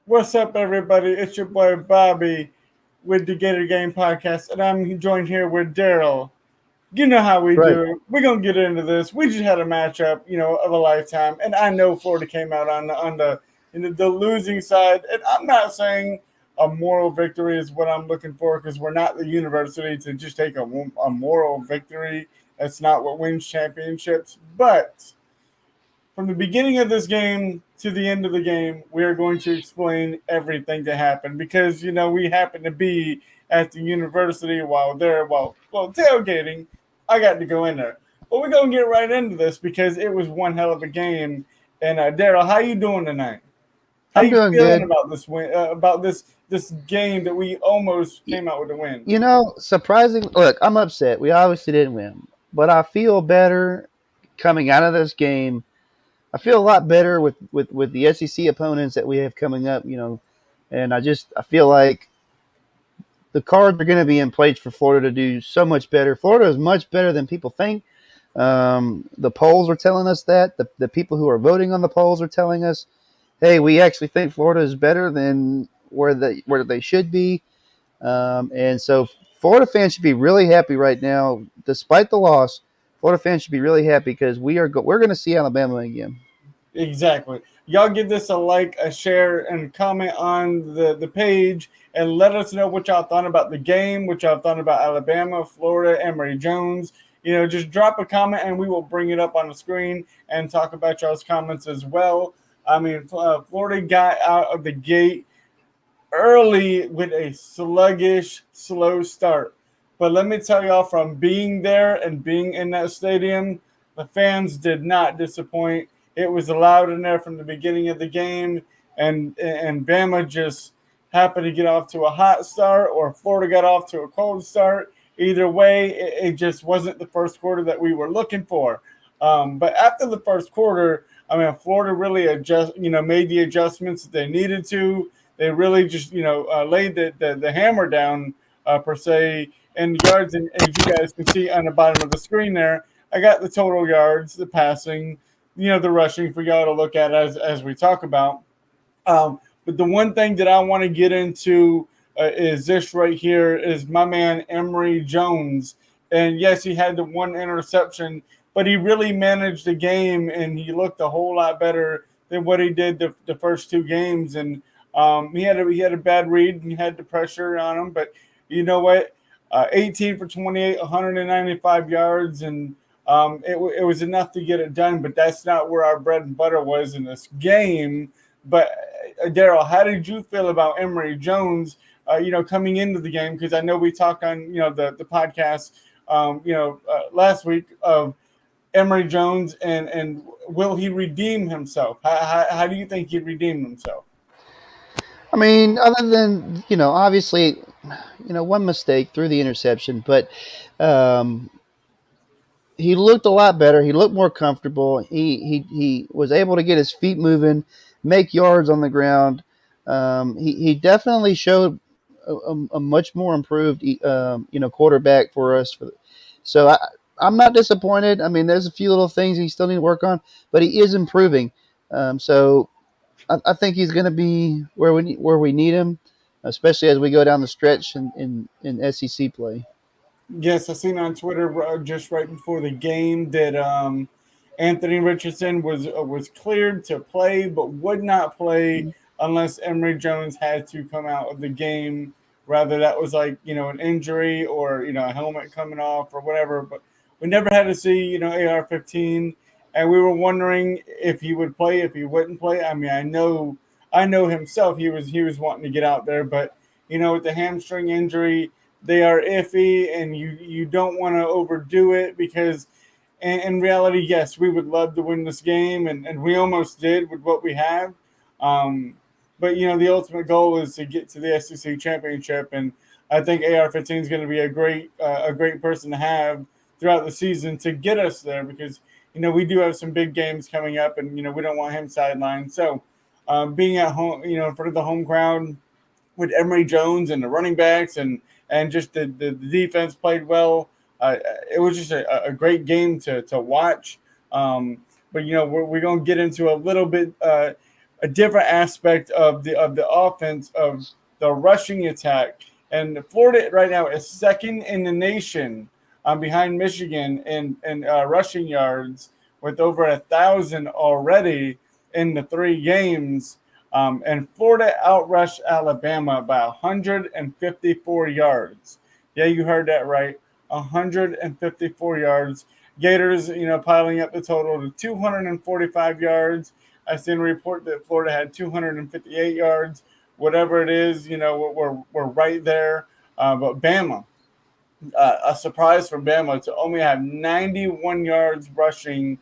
What's up, everybody? It's your boy Bobby with the Gator Game Podcast, and I'm joined here with Daryl. You know how we Right. do. We're gonna get into this. We just had a matchup, of a lifetime, and I know Florida came out on the losing side. And I'm not saying a moral victory is what I'm looking for because we're not the university to just take a moral victory. That's not what wins championships, but from the beginning of this game to the end of the game, we are going to explain everything that happened because we happen to be at the university while they're tailgating. I got to go in there, but we're gonna get right into this because it was one hell of a game. And Daryl, how you doing tonight? How I'm you doing feeling good. about this win? About this game that we almost came out with a win? Surprising. Look, I'm upset. We obviously didn't win, but I feel better coming out of this game. I feel a lot better with the SEC opponents that we have coming up. And I feel like the cards are going to be in place for Florida to do so much better. Florida is much better than people think. The polls are telling us that. The people who are voting on the polls are telling us, hey, we actually think Florida is better than where they should be. And so Florida fans should be really happy right now, despite the loss. Florida fans should be really happy because we're going to see Alabama again. Exactly. Y'all give this a like, a share, and comment on the page, and let us know what y'all thought about the game, what y'all thought about Alabama, Florida, Emery Jones. Just drop a comment, and we will bring it up on the screen and talk about y'all's comments as well. I mean, Florida got out of the gate early with a sluggish, slow start. But let me tell y'all, from being there and being in that stadium, the fans did not disappoint. It was loud in there from the beginning of the game, and Bama just happened to get off to a hot start, or Florida got off to a cold start. Either way, it just wasn't the first quarter that we were looking for. But after the first quarter, I mean, Florida really made the adjustments that they needed to. They really just laid the hammer down per se in yards, and as you guys can see on the bottom of the screen there, I got the total yards, the passing, the rushing for y'all to look at as we talk about. But the one thing that I want to get into is this right here is my man Emery Jones. And yes, he had the one interception, but he really managed the game, and he looked a whole lot better than what he did the first two games. And he had a bad read, and he had the pressure on him. But you know what? 18 for 28, 195 yards, and it was enough to get it done. But that's not where our bread and butter was in this game. But Daryl, how did you feel about Emery Jones? Coming into the game, because I know we talked on the podcast last week of Emery Jones, and will he redeem himself? How do you think he redeemed himself? I mean, other than obviously, one mistake through the interception, but um, he looked a lot better. He looked more comfortable. He was able to get his feet moving, make yards on the ground. He definitely showed a much more improved quarterback for us. So I'm not disappointed. I mean, there's a few little things he still need to work on, but he is improving. So I think he's going to be where we need him, especially as we go down the stretch in SEC play. Yes, I seen on Twitter just right before the game that Anthony Richardson was cleared to play, but would not play unless Emery Jones had to come out of the game. Rather, that was like an injury or a helmet coming off or whatever. But we never had to see AR-15, and we were wondering if he would play, if he wouldn't play. I mean, I know himself. He was wanting to get out there, but with the hamstring injury, they are iffy, and you don't want to overdo it because in reality, yes, we would love to win this game, and we almost did with what we have. Um, but the ultimate goal is to get to the SEC championship, and I think AR-15 is going to be a great person to have throughout the season to get us there because we do have some big games coming up, and we don't want him sidelined. So being at home, in front of the home crowd with Emery Jones and the running backs and just the defense played well. It was just a great game to watch. But we're going to get into a little bit a different aspect of the offense of the rushing attack. And Florida right now is second in the nation, behind Michigan in rushing yards with over 1,000 already in the 3 games. And Florida outrushed Alabama by 154 yards. Yeah, you heard that right. 154 yards. Gators, piling up the total to 245 yards. I seen a report that Florida had 258 yards. Whatever it is, we're right there. But Bama, a surprise for Bama to only have 91 yards rushing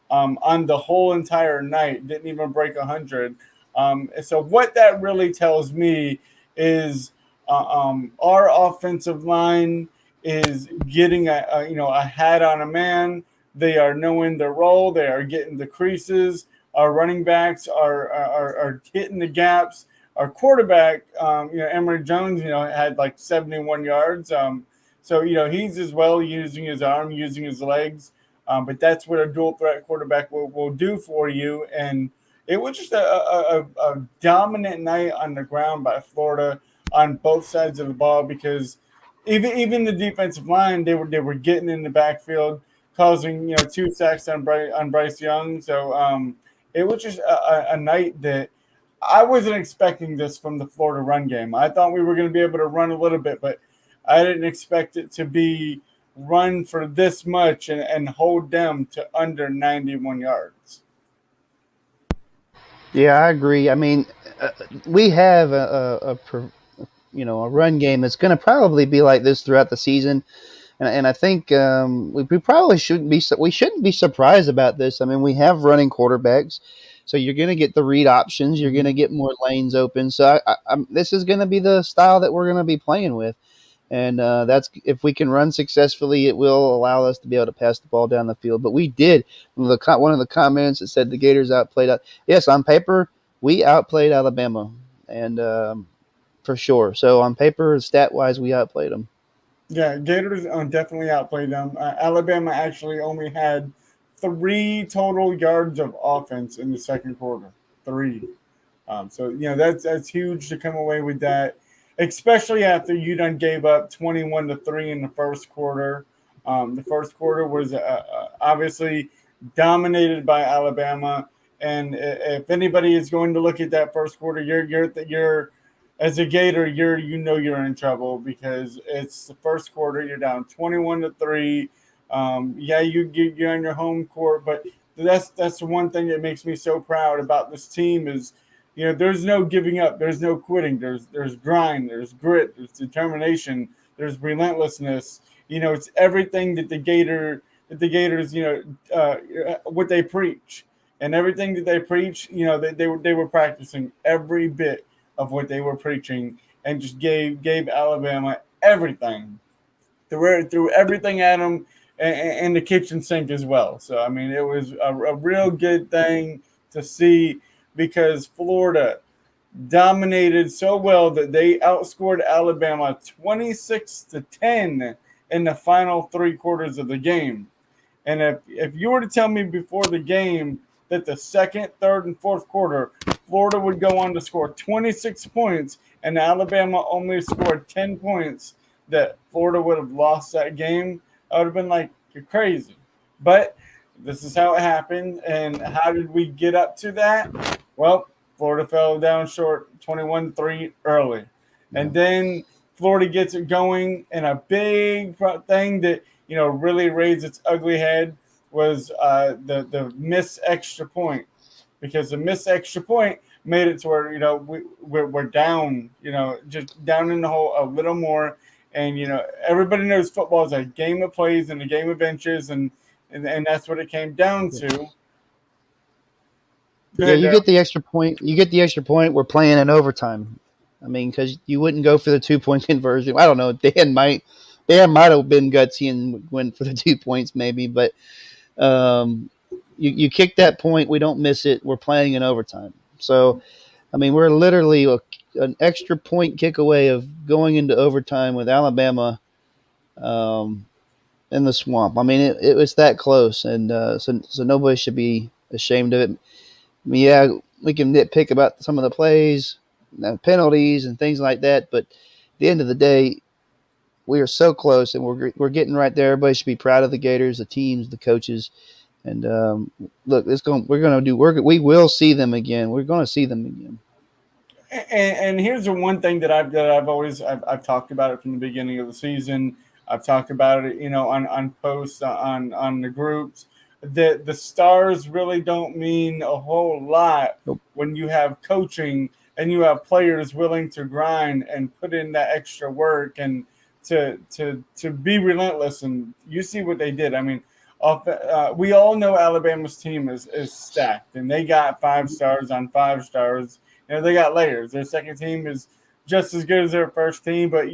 on the whole entire night. Didn't even break 100. And so what that really tells me is our offensive line is getting a hat on a man. They are knowing their role. They are getting the creases. Our running backs are hitting the gaps. Our quarterback, Emery Jones, had like 71 yards. So he's as well using his arm, using his legs. But that's what a dual threat quarterback will do for you. And it was just a dominant night on the ground by Florida on both sides of the ball, because even the defensive line, they were getting in the backfield, causing 2 sacks on Bryce Young. So it was just a night that I wasn't expecting this from the Florida run game. I thought we were going to be able to run a little bit, but I didn't expect it to be run for this much and hold them to under 91 yards. Yeah, I agree. I mean, we have a run game that's going to probably be like this throughout the season, and I think we probably shouldn't be surprised about this. I mean, we have running quarterbacks, so you're going to get the read options. You're going to get more lanes open. So this is going to be the style that we're going to be playing with. And that's if we can run successfully, it will allow us to be able to pass the ball down the field. But we did. One of the comments that said the Gators outplayed. Yes, on paper we outplayed Alabama, and for sure. So on paper, stat wise, we outplayed them. Yeah, Gators definitely outplayed them. Alabama actually only had 3 total yards of offense in the second quarter. 3. So that's huge to come away with that, especially after you done gave up 21-3 in the first quarter. The first quarter was obviously dominated by Alabama, and if anybody is going to look at that first quarter, you're as a Gator, you're in trouble, because it's the first quarter. You're down 21-3. Yeah, you're on your home court, but that's the one thing that makes me so proud about this team is, there's no giving up, there's no quitting, there's grind, there's grit, there's determination, there's relentlessness. It's everything that the Gators, what they preach, and everything that they preach, they were practicing every bit of what they were preaching, and just gave Alabama everything, threw everything at them, and the kitchen sink as well. So I mean, it was a real good thing to see, because Florida dominated so well that they outscored Alabama 26-10 in the final 3 quarters of the game. And if you were to tell me before the game that the second, third, and fourth quarter, Florida would go on to score 26 points and Alabama only scored 10 points, that Florida would have lost that game, I would have been like, you're crazy. But this is how it happened. And how did we get up to that? Well, Florida fell down short 21-3 early. And then Florida gets it going, and a big thing that really raised its ugly head was the missed extra point, because the missed extra point made it to where we're down, just down in the hole a little more. And everybody knows football is a game of plays and a game of inches, and that's what it came down to. Go Yeah, ahead, you Daryl. get the extra point. You get the extra point. We're playing in overtime. I mean, because you wouldn't go for the 2 point conversion. I don't know. Dan might have been gutsy and went for the 2 points maybe, but you kick that point. We don't miss it. We're playing in overtime. So, I mean, we're literally an extra point kick away of going into overtime with Alabama in the swamp. I mean, it was that close, and so nobody should be ashamed of it. Yeah, nitpick about some of the plays, penalties, and things like that. But at the end of the day, we are so close, and we're getting right there. Everybody should be proud of the Gators, the teams, the coaches, and look, we will see them again. We're going to see them again. And here's the one thing that I've talked about it from the beginning of the season. I've talked about it, on posts on the groups. That the stars really don't mean a whole lot Nope. when you have coaching and you have players willing to grind and put in that extra work and to be relentless. And you see what they did. I mean, we all know Alabama's team is stacked, and they got 5 stars on 5 stars. They got layers. Their second team is just as good as their first team, but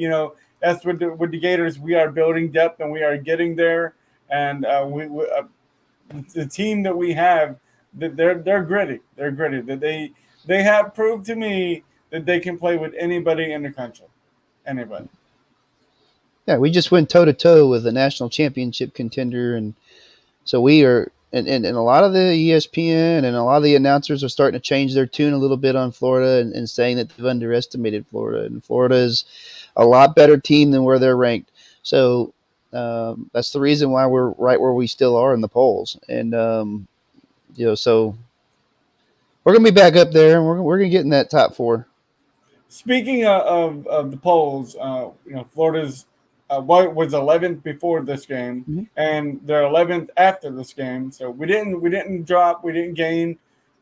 that's with the Gators. We are building depth, and we are getting there. And the team that we have, they're gritty. They're gritty. That they have proved to me that they can play with anybody in the country. Anybody. Yeah, we just went toe to toe with a national championship contender, and so we are. And a lot of the ESPN and a lot of the announcers are starting to change their tune a little bit on Florida and saying that they've underestimated Florida. And Florida is a lot better team than where they're ranked. So that's the reason why we're right where we still are in the polls. And so we're gonna be back up there, and we're gonna get in that top four. Speaking of the polls, Florida's was 11th before this game, Mm-hmm. and they're 11th after this game. So we didn't drop, we didn't gain,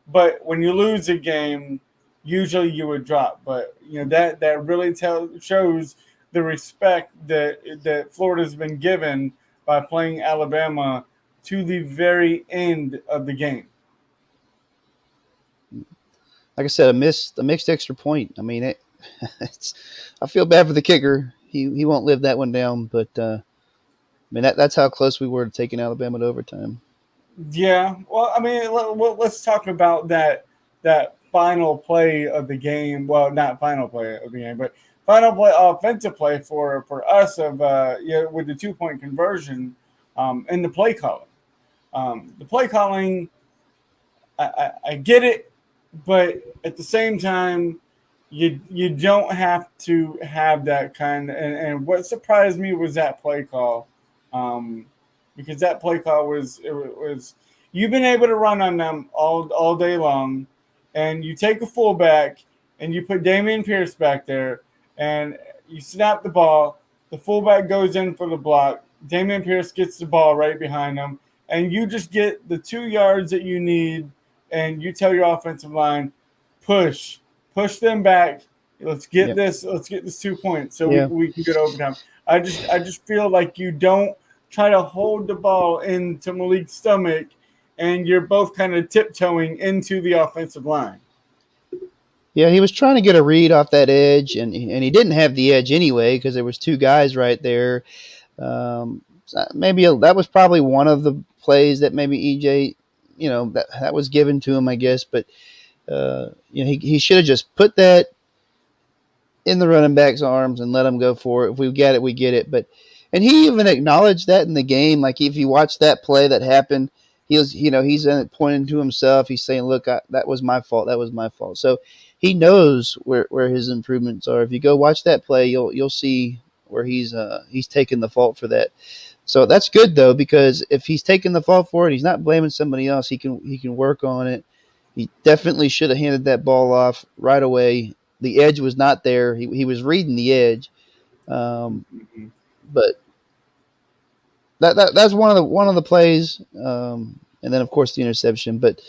but when you lose a game, usually you would drop. But that really shows the respect that Florida's been given by playing Alabama to the very end of the game. Like I said, a mixed extra point. I mean, it's. I feel bad for the kicker. He won't live that one down, but I mean that's how close we were to taking Alabama to overtime. Yeah, well, I mean, let's talk about that final play of the game. Well, not final play of the game, but final play, offensive play for us of with the 2 point conversion, and the play calling. The play calling, I get it, but at the same time, you don't have to have that kind. And what surprised me was that play call. Because that play call was you've been able to run on them all day long, and you take a fullback and you put Damian Pierce back there, and you snap the ball. The fullback goes in for the block. Damian Pierce gets the ball right behind him, and you just get the 2 yards that you need, and you tell your offensive line, push them back. Let's get Yep. this. Let's get this 2 points so Yeah. we can get overtime. I just feel like you don't try to hold the ball into Malik's stomach, and you're both kind of tiptoeing into the offensive line. Yeah, he was trying to get a read off that edge, and he didn't have the edge anyway because there was two guys right there. That was probably one of the plays that maybe EJ, that was given to him, I guess. But he should have just put that in the running back's arms and let him go for it. If we get it, we get it. And he even acknowledged that in the game. Like if you watch that play that happened, he's pointing to himself. He's saying, "Look, that was my fault. That was my fault." So he knows where his improvements are. If you go watch that play, you'll see where he's taking the fault for that. So that's good though, because if he's taking the fault for it, he's not blaming somebody else. He can work on it. He definitely should have handed that ball off right away. The edge was not there. He was reading the edge, but that's one of the plays. And then of course the interception. But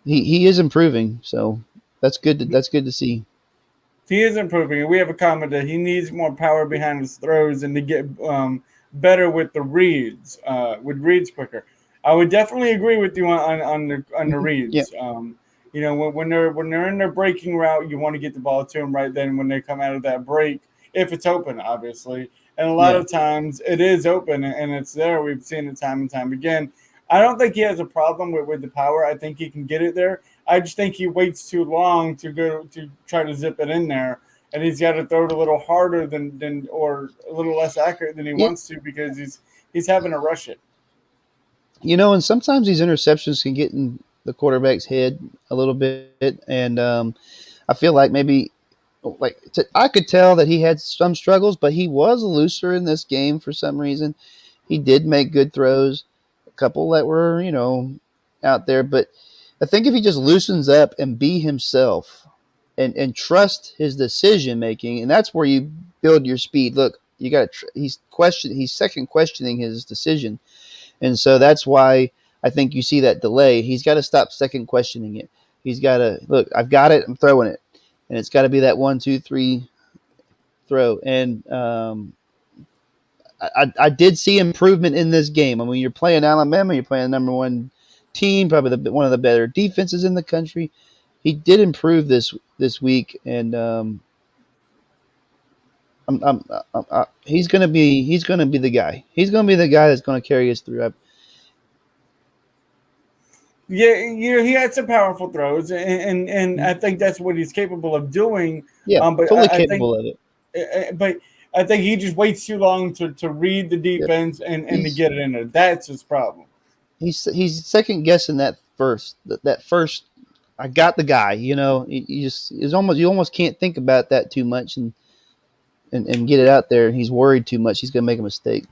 he is improving, so that's good to see. He is improving, and we have a comment that he needs more power behind his throws and to get better with the reads, with reads quicker. I would definitely agree with you on the Yeah, reads. When they're in their breaking route, you want to get the ball to them right then when they come out of that break, if it's open, obviously. And a lot yeah. of times it is open and it's there. We've seen it time and time again. I don't think he has a problem with the power. I think he can get it there. I just think he waits too long to go to try to zip it in there, and he's got to throw it a little harder than or a little less accurate than he Yeah. wants to because he's having to rush it. And sometimes these interceptions can get the quarterback's head a little bit, and I feel like maybe I could tell that he had some struggles, but he was looser in this game for some reason. He did make good throws, a couple that were out there, but I think if he just loosens up and be himself and trust his decision making, and that's where you build your speed. Look, you got he's second questioning his decision, and so that's why I think you see that delay. He's got to stop second questioning it. He's got to look. I've got it. I'm throwing it, and it's got to be that 1, 2, 3 throw. And I did see improvement in this game. I mean, you're playing Alabama. You're playing the number one team, probably one of the better defenses in the country. He did improve this week, and he's gonna be the guy. He's gonna be the guy that's gonna carry us through. Yeah, he had some powerful throws, and I think that's what he's capable of doing. Yeah, But fully I think, capable of it. but I think he just waits too long to read the Yep. defense and to He's get it in there. That's his problem. he's second guessing that first. I got the guy. You just it's almost you almost can't think about that too much and get it out there. He's worried too much. He's gonna make a mistake.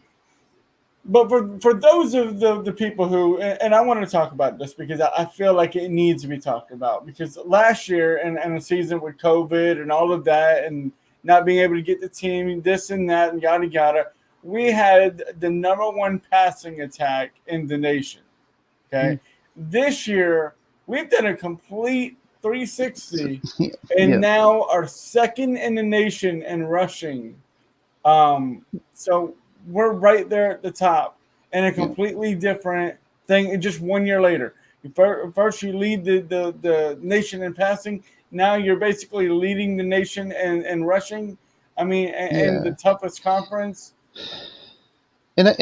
But for those of the people who, and I want to talk about this because I feel like it needs to be talked about, because last year and the season with COVID and all of that and not being able to get the team, this and that and yada yada, we had the number one passing attack in the nation. Okay. This year, we've done a complete 360 and Yeah, now are second in the nation in rushing. So we're right there at the top and a yeah, completely different thing just 1 year later. First, you lead the nation in passing. Now you're basically leading the nation in rushing. I mean, and the yeah. toughest conference. I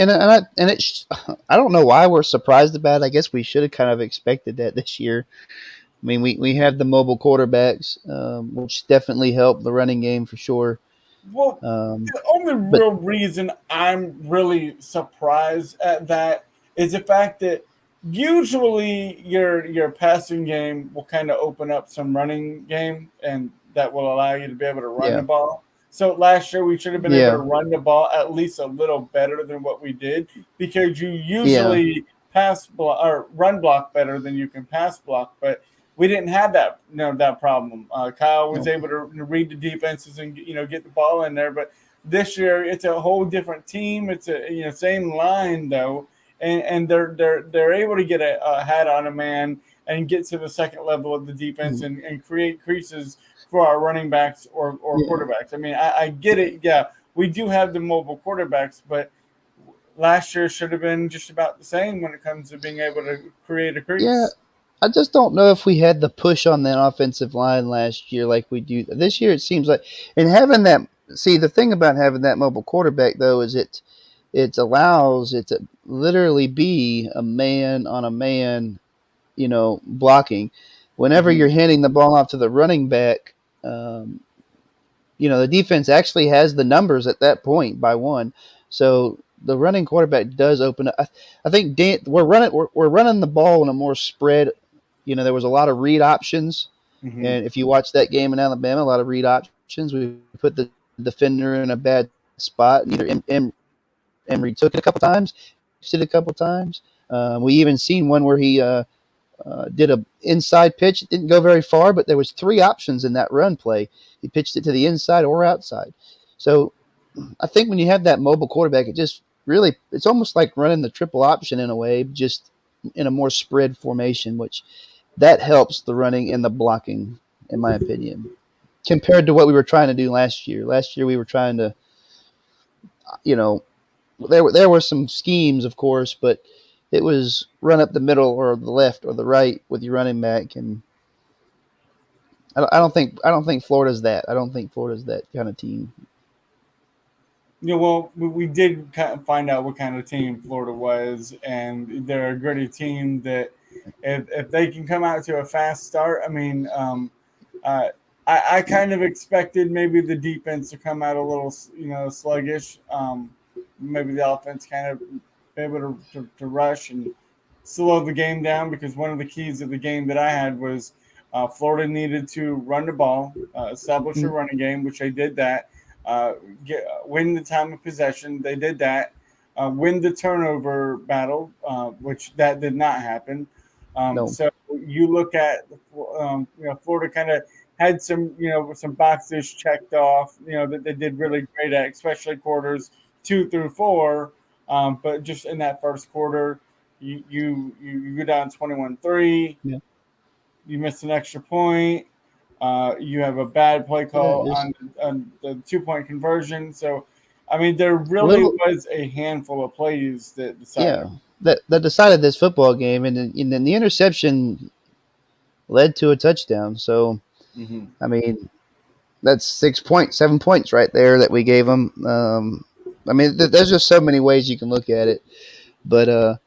don't know why we're surprised about it. I guess we should have kind of expected that this year. I mean, we have the mobile quarterbacks, which definitely help the running game for sure. Well, Um, the only but real reason I'm really surprised at that is the fact that usually your passing game will kind of open up some running game, and that will allow you to be able to run the yeah, ball. So last year we should have been able to yeah, run the ball at least a little better than what we did, because you yeah, usually pass block or run block better than you can pass block, but we didn't have that problem. Kyle was no, able to read the defenses and get the ball in there, but this year it's a whole different team. It's a same line though, and they're able to get a hat on a man and get to the second level of the defense mm, and create creases for our running backs or yeah, quarterbacks. I mean, I get it. Yeah, we do have the mobile quarterbacks, but last year should have been just about the same when it comes to being able to create a yeah. crease. I just don't know if we had the push on that offensive line last year like we do this year. It seems like, and having that. See, the thing about having that mobile quarterback though is it allows it to literally be a man on a man, blocking. Whenever Mm-hmm. you're handing the ball off to the running back, um, the defense actually has the numbers at that point by one. So the running quarterback does open up. I think we're running the ball in a more spread. There was a lot of read options, Mm-hmm. and if you watch that game in Alabama, a lot of read options. We put the defender in a bad spot, and either Emery took it a couple times, pitched it a couple times. We even seen one where he did a inside pitch. It didn't go very far, but there was three options in that run play. He pitched it to the inside or outside. So I think when you have that mobile quarterback, it just really it's almost like running the triple option in a way, just in a more spread formation, which that helps the running and the blocking, in my opinion, compared to what we were trying to do last year. Last year we were trying to, you know, there were some schemes, of course, but it was run up the middle or the left or the right with your running back, and I don't think Florida's that. I don't think Florida's that kind of team. Well, we did kind of find out what kind of team Florida was, and they're a gritty team that if they can come out to a fast start, I mean, uh, I kind of expected maybe the defense to come out a little, sluggish. Maybe the offense kind of be able to rush and slow the game down, because one of the keys of the game that I had was Florida needed to run the ball, establish a Mm, running game, which they did that. Win the time of possession, they did that. Win the turnover battle, which that did not happen. no, So you look at, Florida kind of had some, some boxes checked off, that they did really great at, especially quarters 2 through 4. But just in that first quarter, you go down 21-3. yeah, You miss an extra point. You have a bad play yeah, call just on the 2 point conversion. So, I mean, there a really little, was a handful of plays that decided. yeah. That decided this football game, and then the interception led to a touchdown. So Hmm. I mean, that's 6 points, 7 points right there that we gave them. I mean, there's just so many ways you can look at it, but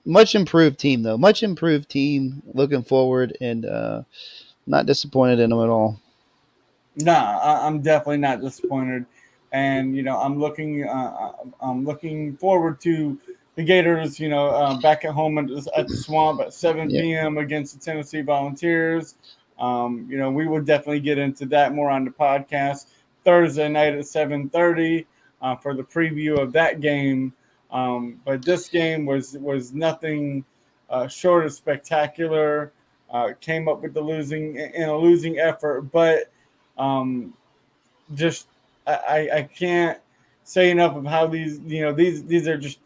much improved team though, much improved team. Looking forward and not disappointed in them at all. Nah, I'm definitely not disappointed, and I'm looking forward to the Gators. Back at home at the Swamp at Yeah, 7 p.m. against the Tennessee Volunteers. We will definitely get into that more on the podcast Thursday night at 7:30 for the preview of that game. But this game was nothing short of spectacular. Came up with the losing in a losing effort, but um, just I can't say enough of how these are just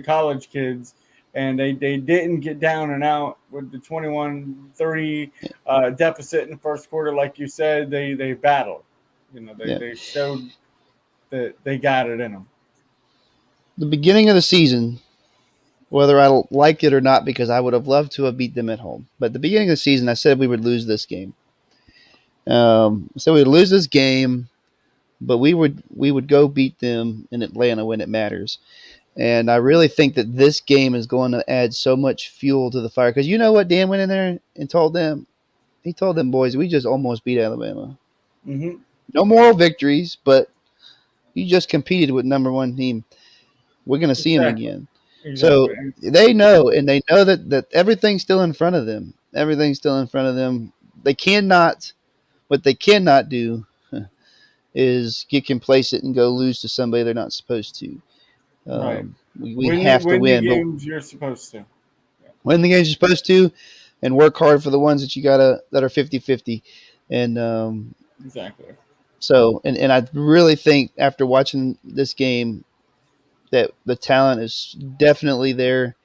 college kids, and they didn't get down and out with the 21-3 deficit in the first quarter. Like you said, they battled. yeah. They showed that they got it in them. The beginning of the season, whether I like it or not, because I would have loved to have beat them at home. But the beginning of the season, I said we would lose this game. So we'd lose this game, but we would go beat them in Atlanta when it matters. And I really think that this game is going to add so much fuel to the fire. Because you know what Dan went in there and told them? He told them, boys, we just almost beat Alabama. Hmm. No moral victories, but you just competed with number one team. We're going to see them Exactly. again. Exactly. So they know, and they know that everything's still in front of them. Everything's still in front of them. They cannot, what they cannot do is get complacent and go lose to somebody they're not supposed to. Right. We have to Win the win, but games you're supposed to. Yeah, win the games you're supposed to, and work hard for the ones that you gotta that are 50-50. And exactly. and I really think after watching this game that the talent is definitely there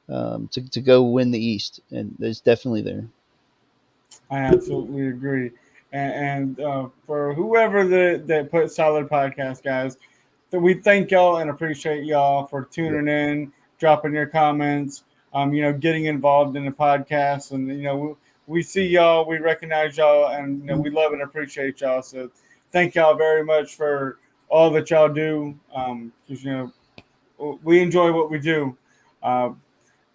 to go win the East, and it's definitely there. I absolutely agree. And for whoever that put solid podcast, guys, so we thank y'all and appreciate y'all for Yeah. tuning in, dropping your comments, getting involved in the podcast, and we see y'all, we recognize y'all, and we love and appreciate y'all. So thank y'all very much for all that y'all do. 'Cause, we enjoy what we do. Uh,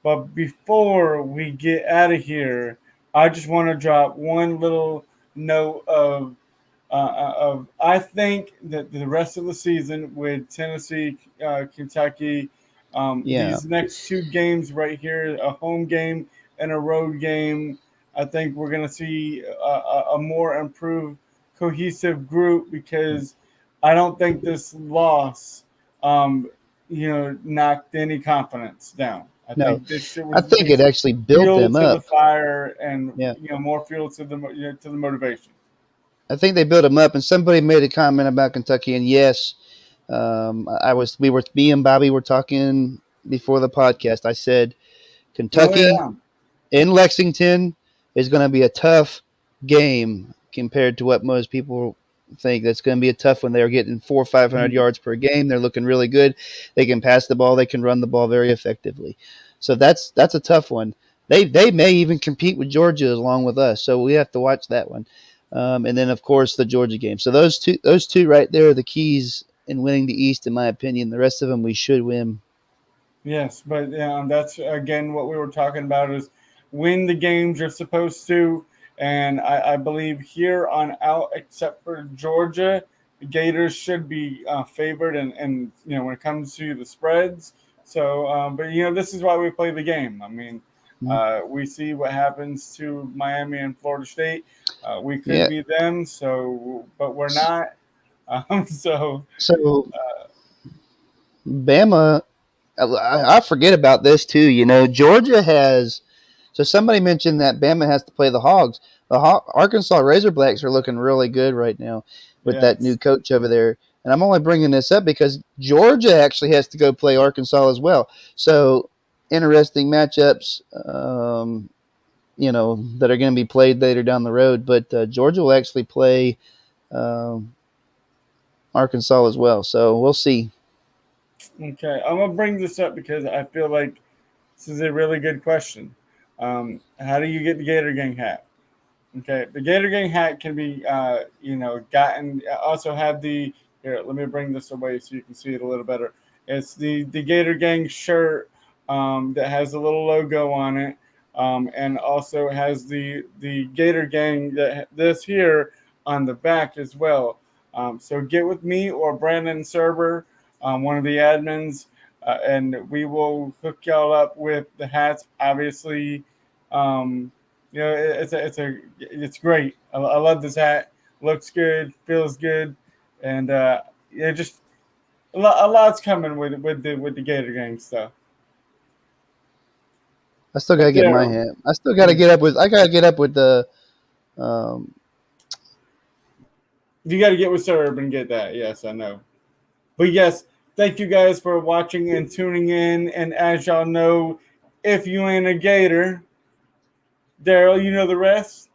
but before we get out of here, I just want to drop one little note of I think that the rest of the season with Tennessee, Kentucky, Yeah. these next two games right here, a home game and a road game, I think we're going to see a more improved, cohesive group, because I don't think this loss, um, knocked any confidence down. I No, think this shit I was think it just actually built fuel them to the up. fire, and Yeah. more fuel to to the motivation. I think they built them up, and somebody made a comment about Kentucky, and yes, me and Bobby were talking before the podcast. I said Oh Kentucky yeah. in Lexington is going to be a tough game compared to what most people think. That's going to be a tough one. They're getting 400 or 500 Mhm. yards per game. They're looking really good. They can pass the ball. They can run the ball very effectively. So that's a tough one. They may even compete with Georgia along with us. So we have to watch that one. And then of course the Georgia game. So those two right there are the keys in winning the East, in my opinion. The rest of them we should win. Yes, but that's again what we were talking about is win the games you're supposed to, and I believe here on out, except for Georgia, the Gators should be favored, and when it comes to the spreads. So, but this is why we play the game. I mean, we see what happens to Miami and Florida State. We could Yeah. be them, so but we're not. So So Bama, I forget about this too. Georgia has. So somebody mentioned that Bama has to play the Hogs. The Arkansas Razorblacks are looking really good right now with that new yes, coach over there. And I'm only bringing this up because Georgia actually has to go play Arkansas as well. So interesting matchups, that are going to be played later down the road. But Georgia will actually play um, Arkansas as well. So we'll see. okay. I'm gonna bring this up because I feel like this is a really good question. How do you get the Gator Gang hat? Okay, the Gator Gang hat can be, gotten. Also have the here. Let me bring this away so you can see it a little better. It's the Gator Gang shirt that has a little logo on it, and also has the Gator Gang that this here on the back as well. So get with me or Brandon Serber, one of the admins, and we will hook y'all up with the hats. Obviously. It's great. I love this hat. Looks good, feels good, and just a lot's coming with the Gator Gang stuff. I still got But to get my there, hat. I still got to get up with. I got to get up with the. Um, you got to get with Serb and get that. Yes, I know. But yes, thank you guys for watching and tuning in. And as y'all know, if you ain't a Gator, Daryl, you know the rest.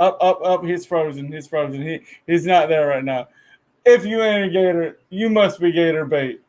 Up, up, up. He's frozen. He's frozen. He's not there right now. If you ain't a Gator, you must be Gator bait.